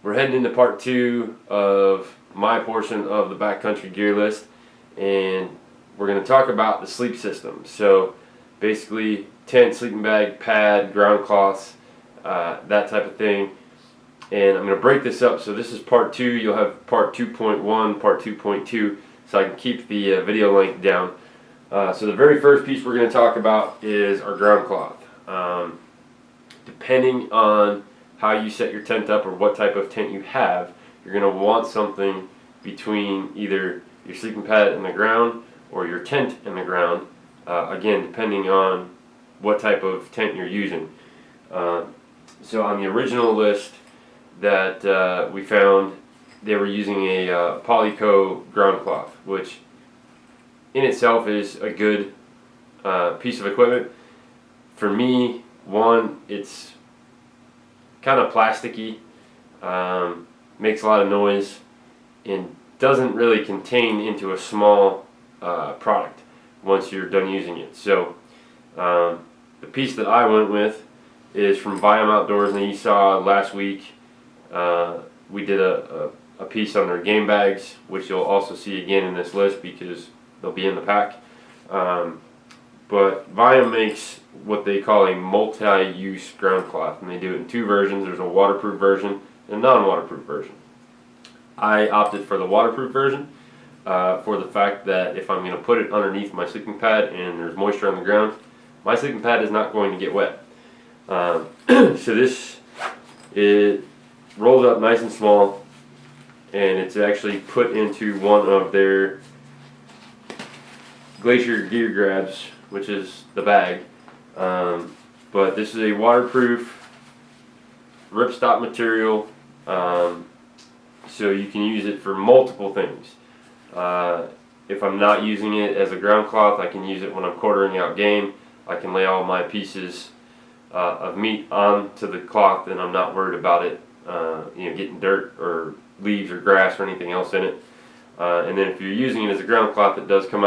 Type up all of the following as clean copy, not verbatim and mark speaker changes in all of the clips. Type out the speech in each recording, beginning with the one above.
Speaker 1: We're heading into part 2 of my portion of the backcountry gear list, and we're going to talk about the sleep system. So basically tent, sleeping bag, pad, ground cloths, that type of thing. And I'm going to break this up. So this is part 2. You'll have part 2.1, part 2.2, so I can keep the video length down. So the very first piece we're going to talk about is our ground cloth. Depending on how you set your tent up or what type of tent you have, you're going to want something between either your sleeping pad and the ground or your tent and the ground, again depending on what type of tent you're using. So on the original list that we found, they were using a Polyco ground cloth, which in itself is a good piece of equipment. For me, one, it's kind of plasticky, makes a lot of noise, and doesn't really contain into a small product once you're done using it. So the piece that I went with is from Viam Outdoors, and you saw last week we did a piece on their game bags, which you'll also see again in this list because they'll be in the pack. But Viam makes what they call a multi-use ground cloth, and they do it in 2 versions. There's a waterproof version and a non-waterproof version. I opted for the waterproof version for the fact that if I'm going to put it underneath my sleeping pad and there's moisture on the ground, my sleeping pad is not going to get wet. So this, it rolls up nice and small, and it's actually put into one of their Glacier gear grabs, which is the bag. But this is a waterproof ripstop material, so you can use it for multiple things. If I'm not using it as a ground cloth, I can use it when I'm quartering out game. I can lay all my pieces of meat onto the cloth, and I'm not worried about it getting dirt or leaves or grass or anything else in it. And then if you're using it as a ground cloth, it does come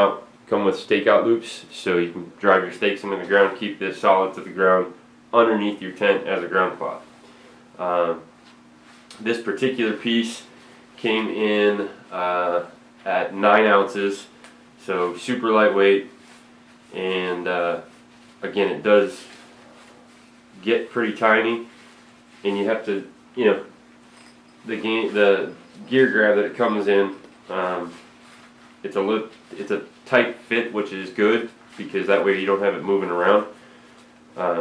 Speaker 1: with stakeout loops, so you can drive your stakes into the ground, keep this solid to the ground underneath your tent as a ground cloth. This particular piece came in at 9 ounces, so super lightweight, and again, it does get pretty tiny, and you have to, the gear grab that it comes in, it's a tight fit, which is good because that way you don't have it moving around.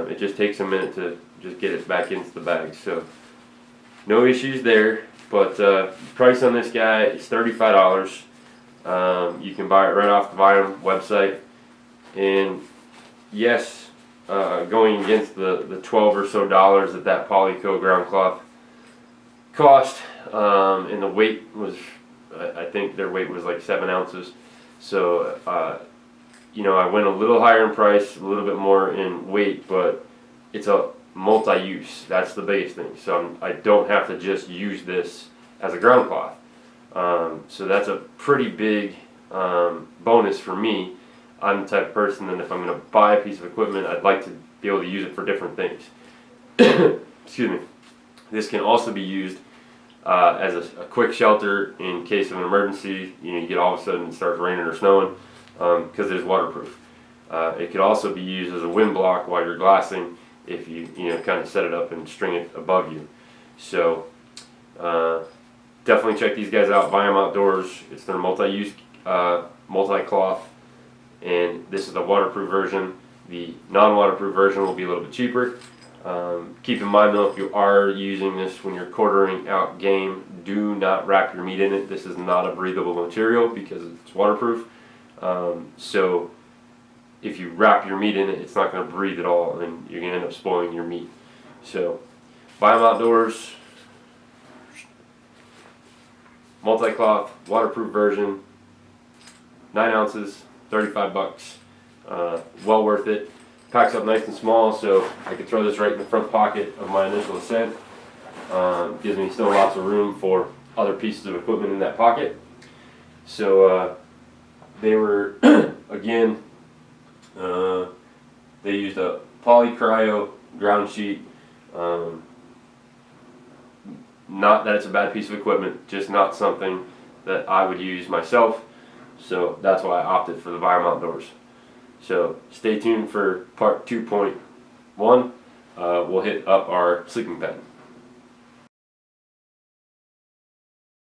Speaker 1: It just takes a minute to just get it back into the bag, so no issues there. But price on this guy is $35. You can buy it right off the Viam website, and yes, going against the $12 or so that Polyco ground cloth cost, and the weight was, I think their weight was like 7 ounces. So, I went a little higher in price, a little bit more in weight, but it's a multi-use. That's the biggest thing. So I don't have to just use this as a ground cloth. So that's a pretty big bonus for me. I'm the type of person that if I'm going to buy a piece of equipment, I'd like to be able to use it for different things. Excuse me. This can also be used as a quick shelter in case of an emergency. You get all of a sudden it starts raining or snowing, because it is waterproof. It could also be used as a wind block while you're glassing if you kind of set it up and string it above you. So definitely check these guys out. Viam Outdoors. It's their multi-use multi-cloth, and this is the waterproof version. The non-waterproof version will be a little bit cheaper. Keep in mind though, if you are using this when you're quartering out game, do not wrap your meat in it. This is not a breathable material because it's waterproof. So if you wrap your meat in it, it's not going to breathe at all, and you're going to end up spoiling your meat. So Viam Outdoors, multi-cloth, waterproof version, 9 ounces, $35. Well worth it. Packs up nice and small, so I could throw this right in the front pocket of my initial ascent. Gives me still lots of room for other pieces of equipment in that pocket. So they were, again, they used a polycryo ground sheet. Not that it's a bad piece of equipment, just not something that I would use myself. So that's why I opted for the Viam Outdoors. So stay tuned for part 2.1. We'll hit up our sleeping pad.